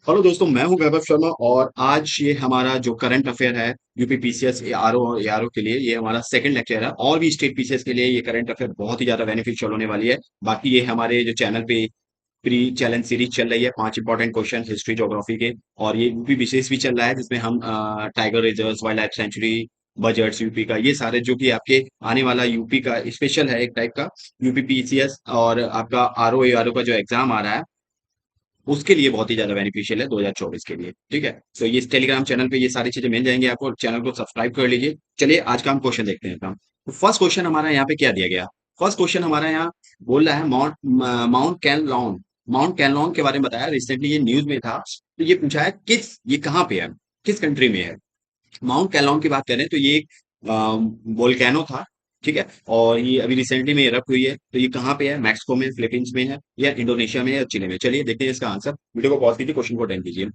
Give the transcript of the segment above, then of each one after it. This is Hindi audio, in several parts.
हेलो दोस्तों, मैं हूं वैभव शर्मा और आज ये हमारा जो करंट अफेयर है यूपी पीसीएस आरओ और एआरओ के लिए ये हमारा सेकंड लेक्चर है। और भी स्टेट पीसीएस के लिए ये करंट अफेयर बहुत ही ज्यादा बेनिफिशियल होने वाली है। बाकी ये हमारे जो चैनल पे प्री चैलेंज सीरीज चल रही है, 5 इंपॉर्टेंट क्वेश्चन हिस्ट्री ज्योग्राफी के। और ये यूपी विशेष भी चल रहा है जिसमें हम tiger reserve, wild life sanctuary, budgets UP का, ये सारे जो कि आपके आने वाला यूपी का स्पेशल है एक टाइप का यूपी पीसीएस और आपका आरओ एआरओ का जो एग्जाम आ रहा है उसके लिए बहुत ही ज्यादा बेनिफिशियल है 2024 के लिए। ठीक है, तो ये टेलीग्राम चैनल पे ये सारी चीजें मिल जाएंगी आपको। चैनल को सब्सक्राइब कर लीजिए। चलिए आज का हम क्वेश्चन देखते हैं। तो फर्स्ट क्वेश्चन हमारा यहाँ पे क्या दिया गया। फर्स्ट क्वेश्चन हमारा यहाँ बोल रहा है माउंट कैनलॉन। माउंट कैनलॉन के बारे में बताया, रिसेंटली ये न्यूज में था। तो ये पूछा है ये कहाँ पे है, किस कंट्री में है। माउंट कैलोंग की बात करें तो ये एक वोल्केनो था। ठीक है, और ये अभी रिसेंटली में इरप्ट हुई है। तो ये कहाँ पे है, मैक्सिको में, फिलीपींस में है, या इंडोनेशिया में, या चिली में। चलिए देखते हैं इसका आंसर। वीडियो को पॉज कीजिए, क्वेश्चन को अटेंड कीजिए।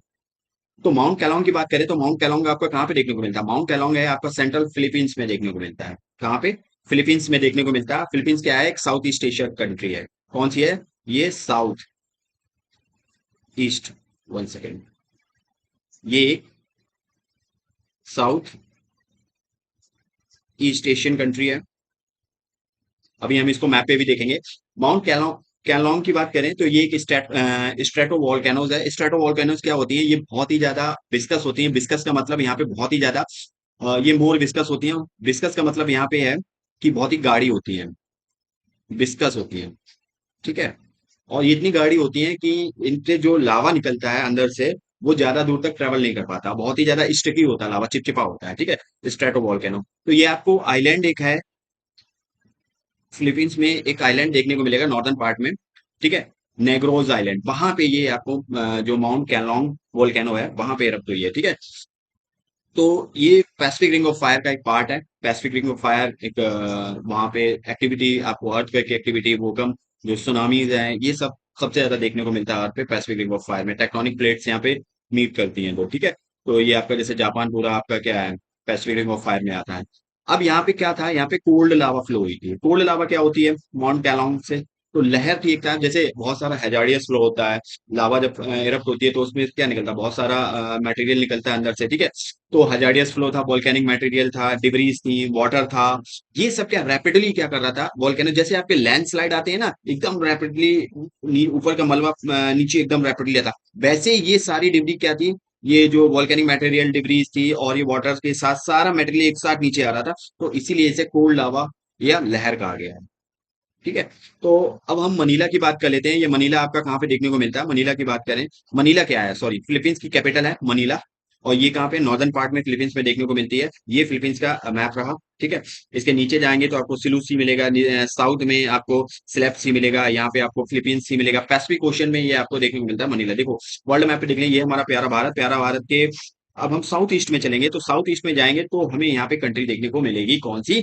तो माउंट कैलोंग की बात करें तो माउंट कैलोंग आपको कहाँ पे देखने को मिलता है। माउंट कैलोंग है आपका सेंट्रल फिलीपींस में देखने को मिलता है। कहाँ पे, फिलीपींस में देखने को मिलता है। फिलीपींस क्या है, एक साउथ ईस्ट एशिया कंट्री है। कौन सी है, ये साउथ ईस्ट, वन सेकेंड, ये साउथ ईस्ट एशियन कंट्री है। अभी हम इसको मैप पे भी देखेंगे। माउंट कैलोंग, कैलोंग की बात करें तो ये एक स्ट्रेटो वॉल्केनोज है। स्ट्रेटो वॉल्केनोज क्या होती है, ये बहुत ही ज्यादा विस्कस होती है। विस्कस का मतलब यहाँ पे बहुत ही ज्यादा ये मोर विस्कस होती है। विस्कस का मतलब यहाँ पे है कि बहुत ही गाढ़ी होती है, विस्कस होती है। ठीक है, और ये इतनी गाढ़ी होती है कि इनसे जो लावा निकलता है अंदर से वो ज्यादा दूर तक ट्रेवल नहीं कर पाता। बहुत ही ज्यादा स्टिकी होता है, लावा चिपचिपा होता है। ठीक है, स्ट्रेटो वॉल्केनो। तो ये आपको आइलैंड एक है, फिलीपींस में एक आइलैंड देखने को मिलेगा नॉर्दर्न पार्ट में। ठीक है, नेग्रोज आइलैंड, वहां पे ये आपको जो माउंट कैलोंग वोल्केनो है वहां पे इरप्ट हुई है। ठीक है, तो ये पैसिफिक रिंग ऑफ फायर का एक पार्ट है। पैसिफिक रिंग ऑफ फायर एक वहां पे एक्टिविटी आपको, अर्थक्वेक की एक्टिविटी, भूकंप, जो सुनामीज हैं, ये सब सबसे ज्यादा देखने को मिलता है अर्थ पे। पैसिफिक रिंग ऑफ फायर में टेक्टोनिक प्लेट्स यहाँ पे मीट करती हैं दो। ठीक है, तो ये आपका जैसे जापान पूरा आपका क्या है, पैसिफिक रिंग ऑफ फायर में आता है। अब यहाँ पे क्या था, यहाँ पे कोल्ड लावा फ्लो हुई थी। कोल्ड लावा क्या होती है, माउंट कैलोंग से तो लहर थी एक टाइम, जैसे बहुत सारा हैजार्डियस फ्लो होता है। लावा जब इरप्ट होती है तो उसमें क्या निकलता है, बहुत सारा मटेरियल निकलता है अंदर से। ठीक है, तो हजारियस फ्लो था, वोल्केनिक मटेरियल था, डिब्रीज थी, वाटर था। ये सब क्या रैपिडली क्या कर रहा था, वोल्केनो जैसे आपके लैंडस्लाइड आते हैं ना, एकदम रैपिडली ऊपर का मलबा नीचे एकदम रैपिडली आता, वैसे ये सारी डिब्री क्या थी, ये जो वोल्केनिक मटेरियल डिब्रीज थी और ये वाटर के साथ सारा मटेरियल एक साथ नीचे आ रहा था। तो इसीलिए इसे कोल्ड लावा या लहर कहा गया है। ठीक है, तो अब हम मनीला की बात कर लेते हैं। ये मनीला आपका कहाँ पे देखने को मिलता है, मनीला की बात करें। मनीला क्या है, सॉरी, फिलीपींस की कैपिटल है मनीला। और ये कहाँ पे, नॉर्दर्न पार्ट में फिलीपींस में देखने को मिलती है। ये फिलीपींस का मैप रहा। ठीक है, इसके नीचे जाएंगे तो आपको सिलू सी मिलेगा, साउथ में आपको स्लेप सी मिलेगा, यहाँ पे आपको फिलीपींस सी मिलेगा। पैसिफिक ओशन में ये आपको देखने को मिलता है मनीला। देखो वर्ल्ड मैप पे देख लें, ये हमारा प्यारा भारत, प्यारा भारत के अब हम साउथ ईस्ट में चलेंगे तो साउथ ईस्ट में जाएंगे तो हमें यहाँ पे कंट्री देखने को मिलेगी कौन सी,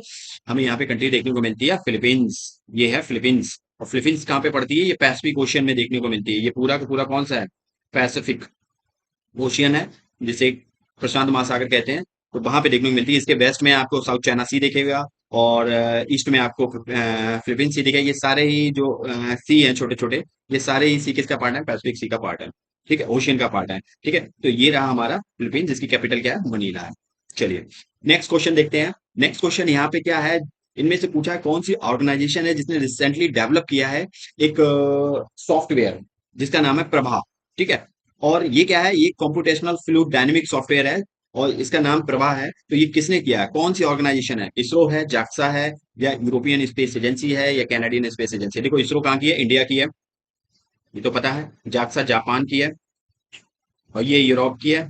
हमें यहाँ पे कंट्री देखने को मिलती है फिलीपींस। ये है फिलीपींस। और फिलीपींस कहाँ पे पड़ती है, ये पैसिफिक ओशियन में देखने को मिलती है। ये पूरा का पूरा कौन सा है, पैसिफिक ओशियन है, जिसे प्रशांत महासागर कहते हैं। तो वहां पे देखने को मिलती है। इसके वेस्ट में आपको साउथ चाइना सी दिखेगा और ईस्ट में आपको फिलीपींस सी दिखेगा। ये सारे ही जो सी हैं छोटे छोटे, ये सारे ही सी किसका पार्ट है, पैसिफिक सी का पार्ट है। ठीक है, ओशियन का पार्ट है। ठीक है, तो ये रहा हमारा फिलीपींस, जिसकी कैपिटल क्या है, मनीला है। चलिए नेक्स्ट क्वेश्चन देखते हैं। नेक्स्ट क्वेश्चन यहाँ पे क्या है, इनमें से पूछा है कौन सी ऑर्गेनाइजेशन है जिसने रिसेंटली डेवलप किया है एक सॉफ्टवेयर जिसका नाम है प्रभा। ठीक है, और ये क्या है, ये कंप्यूटेशनल फ्लूइड डायनेमिक सॉफ्टवेयर है और इसका नाम प्रभा है। तो ये किसने किया है, कौन सी ऑर्गेनाइजेशन है, इसरो है, जाक्सा है, या यूरोपियन स्पेस एजेंसी है, या कैनेडियन स्पेस एजेंसी है। देखो इसरो कहाँ की है, इंडिया की है, ये तो पता है। जाक्सा जापान की है और ये यूरोप की है,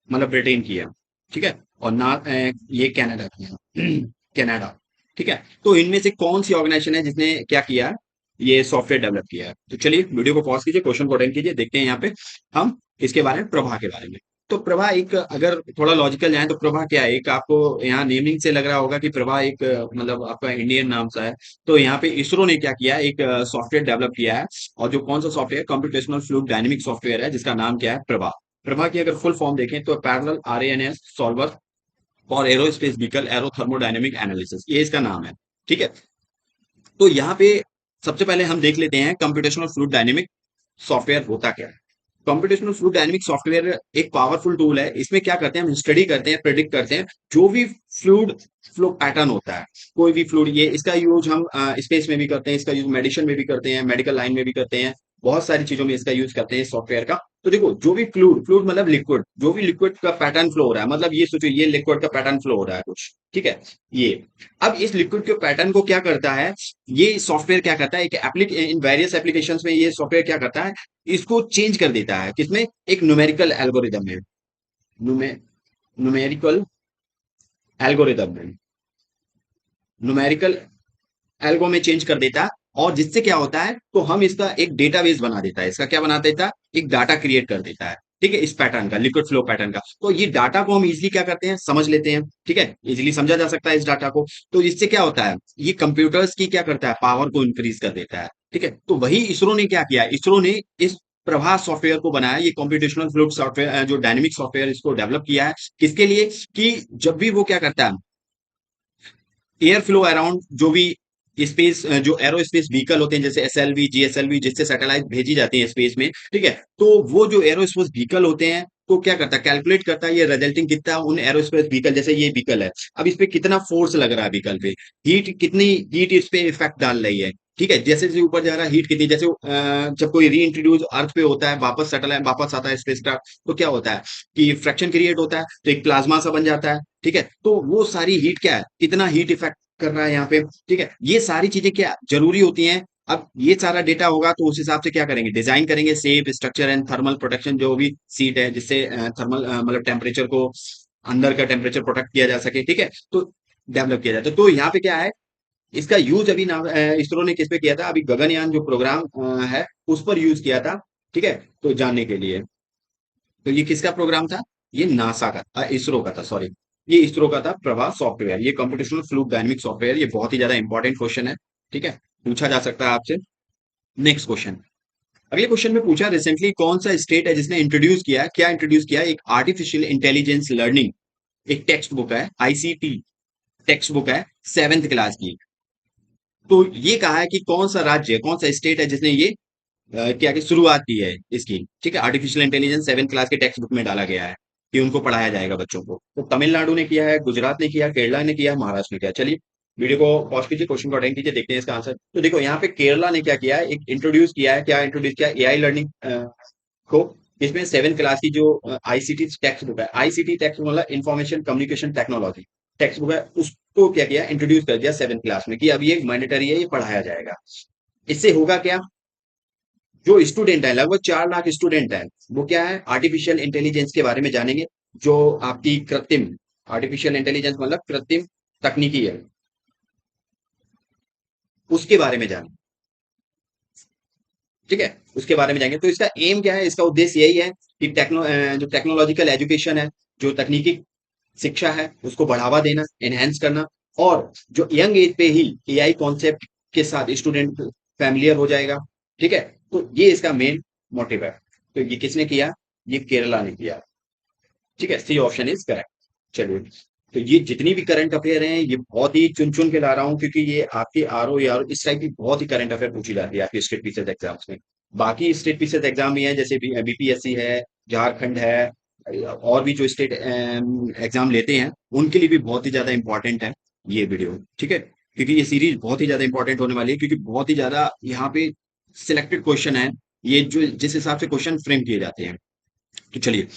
मतलब ब्रिटेन की है। ठीक है, और ये कनाडा की है कनाडा। ठीक है, तो इनमें से कौन सी ऑर्गेनाइजेशन है जिसने क्या किया है, ये सॉफ्टवेयर डेवलप किया है। तो चलिए वीडियो को पॉज कीजिए, क्वेश्चन को अटेंड कीजिए, देखते हैं यहाँ पे हम इसके बारे में, प्रभा के बारे में। तो प्रभा एक, अगर थोड़ा लॉजिकल जाए तो प्रभा क्या है, एक आपको यहाँ नेमिंग से लग रहा होगा कि प्रभा एक मतलब आपका इंडियन नाम सा है। तो यहाँ पे इसरो ने क्या किया है, एक सॉफ्टवेयर डेवलप किया है। और जो कौन सा software, computational fluid dynamic software है, जिसका नाम क्या है, प्रभा। प्रभा की अगर फुल फॉर्म देखें तो parallel RANS solver for aerospace vehicle aero thermodynamic analysis, ये इसका नाम है। ठीक है, तो यहाँ पे सबसे पहले हम देख लेते हैं कंप्यूटेशनल फ्लूइड डायनेमिक सॉफ्टवेयर होता क्या है। कंप्यूटेशनल फ्लूइड डायनेमिक सॉफ्टवेयर एक पावरफुल टूल है। इसमें क्या करते हैं, हम स्टडी करते हैं, प्रिडिक्ट करते हैं जो भी फ्लूइड फ्लो पैटर्न होता है, कोई भी फ्लूइड, ये इसका यूज हम स्पेस में भी करते हैं, इसका यूज मेडिसिन में भी करते हैं, मेडिकल लाइन में भी करते हैं, बहुत सारी चीजों में इसका यूज करते हैं सॉफ्टवेयर का। तो देखो जो भी फ्लूइड फ्लूइड मतलब लिक्विड, जो भी लिक्विड का पैटर्न फ्लो हो रहा है, मतलब ये सोचो ये लिक्विड का पैटर्न फ्लो हो रहा है कुछ, ठीक है, ये अब इस लिक्विड के पैटर्न को क्या करता है, ये सॉफ्टवेयर क्या करता है, एक इन वेरियस एप्लीकेशंस में ये सॉफ्टवेयर क्या करता है, इसको चेंज कर देता है किसमें, एक न्यूमेरिकल एल्गोरिदम में, न्यूमेरिकल एल्गोरिदम में, न्यूमेरिकल एल्गो में चेंज कर देता है। और जिससे क्या होता है, तो हम इसका एक डेटाबेस बना देता है, इसका क्या बना देता है, एक डाटा क्रिएट कर देता है, ठीक है, इस पैटर्न का, लिक्विड फ्लो पैटर्न का। तो ये डाटा को हम इजिली क्या करते हैं, समझ लेते हैं, ठीक है, इजिली समझा जा सकता है इस डाटा को। तो इससे क्या होता है, ये कंप्यूटर्स की क्या करता है, पावर को इंक्रीज कर देता है, ठीक है। तो वही इसरो ने क्या किया, इसरो ने इस प्रभास सॉफ्टवेयर को बनाया, ये कंप्यूटेशनल फ्लूइड सॉफ्टवेयर जो डायनेमिक सॉफ्टवेयर, इसको डेवलप किया है किसके लिए, कि जब भी वो क्या करता है, एयर फ्लो अराउंड जो भी स्पेस, जो एरो स्पेस व्हीकल होते हैं जैसे एसएलवी जीएसएलवी, जिससे सैटेलाइट भेजी जाती है स्पेस में, ठीक है, तो वो जो एरो स्पेस व्हीकल होते हैं, तो क्या करता है, कैलकुलेट करता है ये रिजल्टिंग कितना उन एरोस्पेस व्हीकल, जैसे ये व्हीकल है, अब इस पे कितना फोर्स लग रहा है व्हीकल पे, हीट कितनी, हीट इस पे इफेक्ट डाल रही है, ठीक है, जैसे जैसे ऊपर जा रहा है हीट कितनी, जैसे जब कोई री इंट्रोड्यूस अर्थ पे होता है, वापस सैटेलाइट वापस आता है स्पेसक्राफ्ट, तो क्या होता है कि फ्रैक्शन क्रिएट होता है, तो एक प्लाज्मा सा बन जाता है, ठीक है, तो वो सारी हीट क्या है, कितना हीट इफेक्ट कर रहा है यहाँ पे, ठीक है, ये सारी चीजें क्या जरूरी होती हैं। अब ये सारा डेटा होगा तो उस हिसाब से क्या करेंगे, डिजाइन करेंगे safe structure and thermal protection, जो भी सीट है जिससे थर्मल मतलब टेम्परेचर को, अंदर का टेम्परेचर प्रोटेक्ट किया जा सके, ठीक है, तो डेवलप किया जाता है। तो यहाँ पे क्या है, इसका यूज अभी इसरो ने किस पे किया था, अभी गगनयान जो प्रोग्राम है उस पर यूज किया था, ठीक है, तो जानने के लिए। तो ये किसका प्रोग्राम था, ये नासा का था, इसरो का था, सॉरी, ये इसरो का था प्रभास सॉफ्टवेयर, ये कंप्यूटेशनल फ्लूइड डायनेमिक सॉफ्टवेयर, ये बहुत ही ज्यादा इंपॉर्टेंट क्वेश्चन है, ठीक है, पूछा जा सकता है आपसे। नेक्स्ट क्वेश्चन, अगले क्वेश्चन में पूछा रिसेंटली कौन सा स्टेट है जिसने इंट्रोड्यूस किया, क्या इंट्रोड्यूस किया, एक आर्टिफिशियल इंटेलिजेंस लर्निंग, एक टेक्स्ट बुक है, आईसीटी टेक्स्ट बुक है, 7th क्लास की। तो ये कहा है कि कौन सा राज्य, कौन सा स्टेट है जिसने ये क्या की शुरुआत की है इसकी, ठीक है, आर्टिफिशियल इंटेलिजेंस 7th क्लास के टेक्स्ट बुक में डाला गया है कि उनको पढ़ाया जाएगा बच्चों को। तो तमिलनाडु ने किया है, गुजरात ने किया, केरला ने किया, महाराष्ट्र ने किया। चलिए वीडियो को पॉज कीजिए, क्वेश्चन को अटेंड कीजिए, देखते हैं इसका आंसर। तो देखो यहाँ पे केरला ने क्या किया है, एक इंट्रोड्यूस किया है, क्या इंट्रोड्यूस किया, एआई लर्निंग को, इसमें 7th क्लास की जो आईसीटी टेक्स्ट बुक है, आईसीटी टेक्स्ट बुक मतलब information communication technology text book है, उसको क्या किया, इंट्रोड्यूस कर दिया 7th क्लास में कि अब ये मैंडेटरी है, ये पढ़ाया जाएगा। इससे होगा क्या, जो स्टूडेंट है, लगभग 4 लाख स्टूडेंट है, वो क्या है, आर्टिफिशियल इंटेलिजेंस के बारे में जानेंगे, जो आपकी कृत्रिम, आर्टिफिशियल इंटेलिजेंस मतलब कृत्रिम तकनीकी है, उसके बारे में जाने, ठीक है, उसके बारे में जाएंगे। तो इसका एम क्या है, इसका उद्देश्य यही है कि जो टेक्नोलॉजिकल एजुकेशन है, जो तकनीकी शिक्षा है, उसको बढ़ावा देना, एनहेंस करना, और जो यंग एज पे ही एआई कॉन्सेप्ट के साथ स्टूडेंट फैमिलियर हो जाएगा, ठीक है, तो ये इसका मेन मोटिव है। तो ये किसने किया, ये केरला ने किया, ठीक है, सी ऑप्शन इज करेक्ट। चलिए, तो ये जितनी भी करंट अफेयर हैं, ये बहुत ही चुन चुन के ला रहा हूं, क्योंकि ये आपके आरओ या इस टाइप की बहुत ही करंट अफेयर पूछी जाती है आपके स्टेट पीसीएस एग्जाम्स में। बाकी स्टेट पीसीएस एग्जाम भी है, जैसे बीपीएससी है, झारखंड है, और भी जो स्टेट एग्जाम लेते हैं उनके लिए भी बहुत ही ज्यादा इंपॉर्टेंट है ये वीडियो, ठीक है, क्योंकि ये सीरीज बहुत ही ज्यादा इंपॉर्टेंट होने वाली है, क्योंकि बहुत ही ज्यादा यहाँ पे सिलेक्टेड क्वेश्चन है, ये जो जिस हिसाब से क्वेश्चन फ्रेम किए जाते हैं। तो चलिए,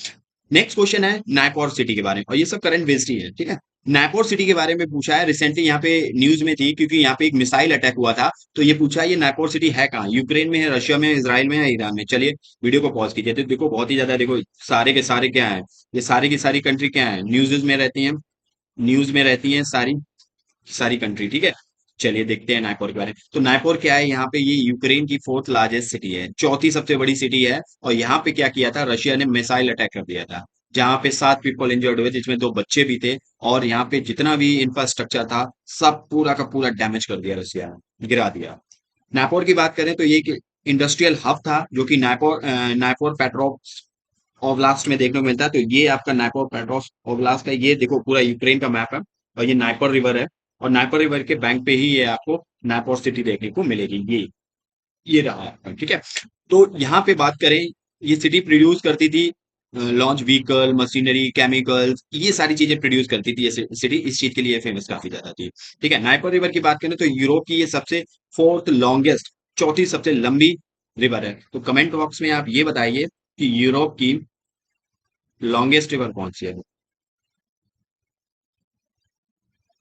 नेक्स्ट क्वेश्चन है नागपुर सिटी के बारे में, और ये सब करंट बेस्ड ही है, ठीक है। नागपुर सिटी के बारे में पूछा है, रिसेंटली यहाँ पे न्यूज में थी, क्योंकि यहाँ पे एक मिसाइल अटैक हुआ था, तो ये पूछा है ये नागपुर सिटी है कहाँ, यूक्रेन में है, रशिया में है, इसराइल में है, ईरान में। चलिए वीडियो को पॉज कीजिए, तो देखो बहुत ही ज्यादा, देखो सारे के सारे क्या है, ये सारी की सारी कंट्री क्या है, न्यूज में रहती है, न्यूज में रहती है सारी सारी कंट्री, ठीक है। चलिए देखते हैं नागपुर के बारे में। तो नागपुर क्या है, यहाँ पे ये यूक्रेन की 4th लार्जेस्ट सिटी है, चौथी सबसे बड़ी सिटी है, और यहाँ पे क्या किया था, रशिया ने मिसाइल अटैक कर दिया था, जहाँ पे 7 पीपल इंजर्ड हुए, जिसमें 2 बच्चे भी थे, और यहाँ पे जितना भी इंफ्रास्ट्रक्चर था सब पूरा का पूरा डैमेज कर दिया रशिया ने, गिरा दिया। नागपुर की बात करें तो ये एक इंडस्ट्रियल हब था, जो कि नागपुर नागपुर पेट्रोल ओब्लास्ट में देखने को मिलता है। तो ये आपका नागपुर पेट्रोल ओब्लास्ट है, ये देखो पूरा यूक्रेन का मैप है, और ये नागपुर रिवर है, और नागपुर रिवर के बैंक पे ही ये आपको नागपुर सिटी देखने को मिलेगी, ये रहा आपका, ठीक है। तो यहाँ पे बात करें ये सिटी प्रोड्यूस करती थी लॉन्च व्हीकल, मशीनरी, केमिकल्स, ये सारी चीजें प्रोड्यूस करती थी ये सिटी, इस चीज के लिए फेमस काफी ज्यादा थी। ठीक है, नाइपर रिवर की बात करें तो यूरोप की ये सबसे फोर्थ लॉन्गेस्ट, चौथी सबसे लंबी रिवर है। तो कमेंट बॉक्स में आप ये बताइए कि यूरोप की लॉन्गेस्ट रिवर कौन सी है,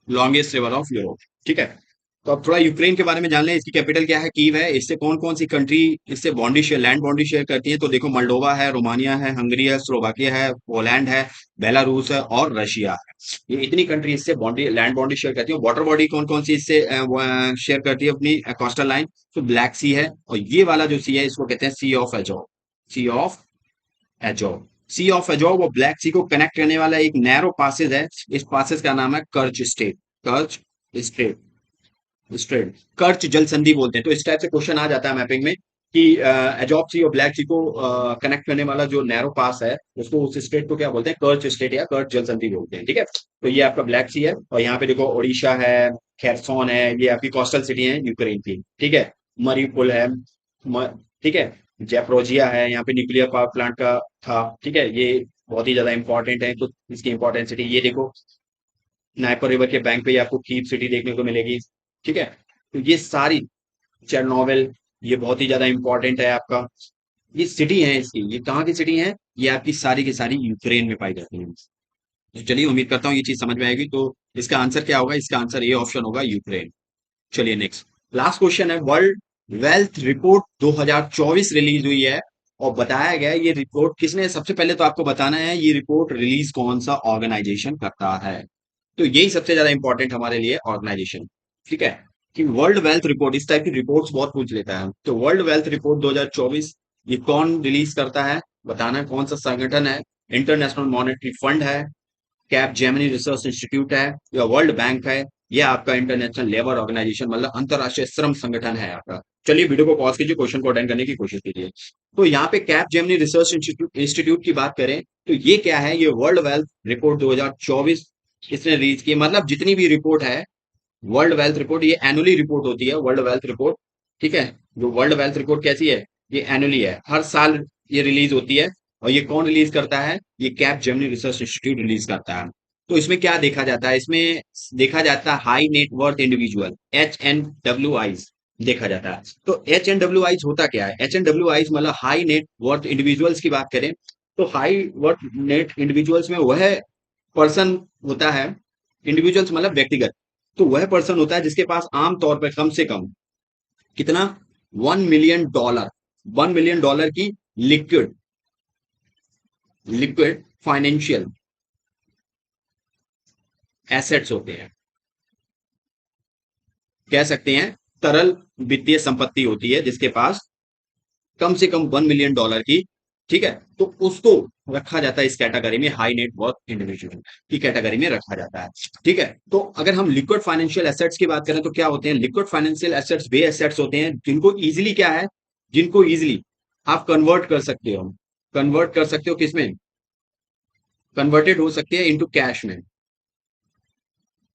लॉन्गेस्ट रिवर ऑफ यूरोप। ठीक है, तो अब थोड़ा यूक्रेन के बारे में जान लें। इसकी कैपिटल क्या है, कीव है। इससे कौन कौन सी कंट्री इससे boundary share, land boundary share करती है, तो देखो मोल्डोवा है, रोमानिया है, हंगरी है, स्लोवाकिया है, पोलैंड है, बेलारूस है और रशिया है। ये इतनी कंट्री इससे बॉन्डी, लैंड बॉन्डी शेयर करती है। वाटर बॉडी कौन कौन सी इससे शेयर करती है अपनी कोस्टल लाइन, तो ब्लैक सी है, और ये वाला जो सी है इसको कहते हैं sea of Azov, sea of Azov. Sea of Azov वो ब्लैक सी को कनेक्ट करने वाला एक नैरो पासेज है। इस पासेज का नाम है कर्च स्ट्रेट, कर्च स्ट्रेट, स्ट्रेट, कर्च जल संधि बोलते हैं। तो इस टाइप से क्वेश्चन आ जाता है मैपिंग में कि एजॉप सी और ब्लैक सी को कनेक्ट करने वाला जो नैरो पास है उसको, उस स्टेट को क्या बोलते हैं, कर्च स्टेट या कर्च जल संधि बोलते हैं। ठीक है, तो ये आपका ब्लैक सी है, और यहाँ पे देखो ओडिशा है, खेरसोन है, ये आपकी कोस्टल सिटी है यूक्रेन की। ठीक है, मरीपुल है, ठीक है, जैप्रोजिया है, यहाँ पे न्यूक्लियर पावर प्लांट का था। ठीक है, ये बहुत ही ज्यादा इंपॉर्टेंट है, तो इसकी इंपॉर्टेंट सिटी ये देखो, नाइपर रिवर के बैंक पे ही आपको कीप सिटी देखने को मिलेगी। ठीक है, तो ये सारी, चेरनोबिल, ये बहुत ही ज्यादा इंपॉर्टेंट है आपका। ये सिटी है इसकी, ये कहाँ की सिटी है, ये आपकी सारी की सारी यूक्रेन में पाई जाती है। तो चलिए, उम्मीद करता हूँ ये चीज समझ में आएगी। तो इसका आंसर क्या होगा, इसका आंसर ये ऑप्शन होगा, यूक्रेन। चलिए नेक्स्ट, लास्ट क्वेश्चन है। वर्ल्ड वेल्थ रिपोर्ट 2024 रिलीज हुई है, और बताया गया है ये रिपोर्ट किसने, सबसे पहले तो आपको बताना है ये रिपोर्ट रिलीज कौन सा ऑर्गेनाइजेशन करता है। तो यही सबसे ज्यादा इंपॉर्टेंट हमारे लिए, ऑर्गेनाइजेशन। ठीक है, कि वर्ल्ड वेल्थ रिपोर्ट, इस टाइप की रिपोर्ट्स बहुत पूछ लेता है। तो वर्ल्ड वेल्थ रिपोर्ट 2024 ये कौन रिलीज करता है, बताना है कौन सा संगठन है। इंटरनेशनल मॉनेटरी फंड है, कैप जेमिनी रिसर्च इंस्टीट्यूट है, या वर्ल्ड बैंक है, या आपका इंटरनेशनल लेबर ऑर्गेनाइजेशन, मतलब अंतरराष्ट्रीय श्रम संगठन है आपका। चलिए वीडियो को पॉज कीजिए, क्वेश्चन को अटेंड करने की कोशिश कीजिए। तो यहाँ पे कैप जेमिनी रिसर्च इंस्टीट्यूट की बात करें तो ये क्या है, ये वर्ल्ड वेल्थ रिपोर्ट 2024 इसने रिलीज की। मतलब जितनी भी रिपोर्ट है वर्ल्ड वेल्थ रिपोर्ट, ये एनुअली रिपोर्ट होती है वर्ल्ड वेल्थ रिपोर्ट। ठीक है, जो वर्ल्ड वेल्थ रिपोर्ट कैसी है, ये एनुअली है, हर साल ये रिलीज होती है। और ये कौन रिलीज करता है, ये cap Gemini research institute release करता है। तो इसमें क्या देखा जाता है, इसमें देखा जाता है high net worth individual, HNWIs देखा जाता है। तो HNWIs होता क्या है, HNWIs मतलब हाई नेट वर्थ इंडिविजुअल्स की बात करें तो हाई वर्थ नेट इंडिविजुअल्स में वह पर्सन होता है, इंडिविजुअल्स मतलब व्यक्तिगत, तो वह पर्सन होता है जिसके पास आमतौर पर कम से कम कितना, 1 मिलियन डॉलर, 1 मिलियन डॉलर की लिक्विड, लिक्विड फाइनेंशियल एसेट्स होते हैं, कह सकते हैं तरल वित्तीय संपत्ति होती है जिसके पास कम से कम 1 मिलियन डॉलर की। ठीक है, तो उसको रखा जाता है इस कैटेगरी में, हाई नेट वर्थ इंडिविजुअल की कैटेगरी में रखा जाता है। ठीक है, तो अगर हम लिक्विड फाइनेंशियल एसेट्स की बात करें तो क्या होते हैं, लिक्विड फाइनेंशियल एसेट्स वे एसेट्स होते हैं जिनको इजिली क्या है, जिनको इजिली आप कन्वर्ट कर सकते हो, कन्वर्ट कर सकते हो किसमें, कन्वर्टेड हो सकते हैं इनटू कैश में,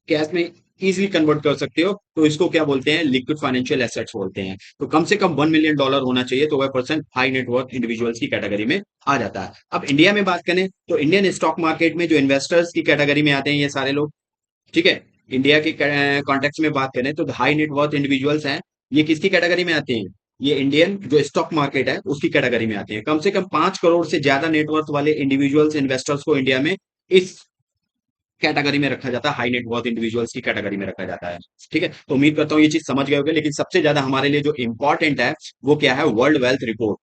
कैश में इजीली कन्वर्ट कर सकते हो, तो इसको क्या बोलते हैं, लिक्विड फाइनेंशियल एसेट्स बोलते हैं। तो कम से कम 1 मिलियन डॉलर होना चाहिए, तो वह पर्सन हाई नेटवर्थ इंडिविजुअल्स की कैटेगरी में आ जाता है। अब इंडिया में बात करें तो इंडियन स्टॉक मार्केट में जो इन्वेस्टर्स की कैटेगरी में आते हैं ये सारे लोग। ठीक है, इंडिया के कॉन्टेक्स्ट में बात करें तो हाई नेटवर्थ इंडिविजुअल्स हैं, ये किसकी कैटेगरी में आते हैं, ये इंडियन जो स्टॉक मार्केट है उसकी कैटेगरी में आते हैं। कम से कम 5 करोड़ से ज्यादा नेटवर्थ वाले इंडिविजुअल्स इन्वेस्टर्स को इंडिया में इस कैटेगरी में रखा जाता है, हाई नेट वर्थ इंडिविजुअल्स की कैटेगरी में रखा जाता है। ठीक है, तो उम्मीद करता हूँ ये चीज समझ गए होंगे। लेकिन सबसे ज्यादा हमारे लिए जो इंपॉर्टेंट है वो क्या है, वर्ल्ड वेल्थ रिपोर्ट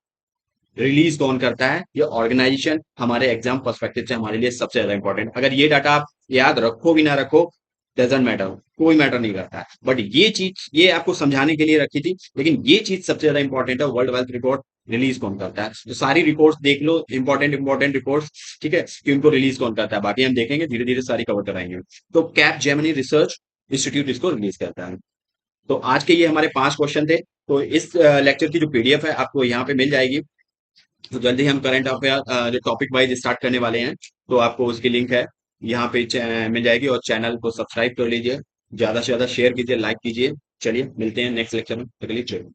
रिलीज कौन करता है, ये ऑर्गेनाइजेशन हमारे एग्जाम पर्सपेक्टिव से हमारे लिए सबसे ज्यादा इंपॉर्टेंट। अगर ये डाटा आप याद रखो भी ना रखो, डजेंट मैटर, कोई मैटर नहीं करता है, बट ये चीज ये आपको समझाने के लिए रखी थी। लेकिन ये चीज सबसे ज्यादा इंपॉर्टेंट है, वर्ल्ड वेल्थ रिपोर्ट रिलीज कौन करता है। तो सारी रिपोर्ट्स देख लो, इंपॉर्टेंट इंपॉर्टेंट रिपोर्ट्स, ठीक है, कि उनको रिलीज कौन करता है, बाकी हम देखेंगे धीरे धीरे सारी कवर कराएंगे। तो कैप जेमिनी रिसर्च इंस्टीट्यूट इसको रिलीज करता है। तो आज के ये हमारे 5 क्वेश्चन थे। तो इस लेक्चर की जो पीडीएफ है आपको यहाँ पे मिल जाएगी। तो जल्दी हम करंट अफेयर जो टॉपिक वाइज स्टार्ट करने वाले हैं, तो आपको उसकी लिंक है यहाँ पे मिल जाएगी, और चैनल को सब्सक्राइब कर लीजिए, ज्यादा से ज्यादा शेयर कीजिए, लाइक कीजिए। चलिए मिलते हैं नेक्स्ट लेक्चर में, तक के लिए जय हिंद।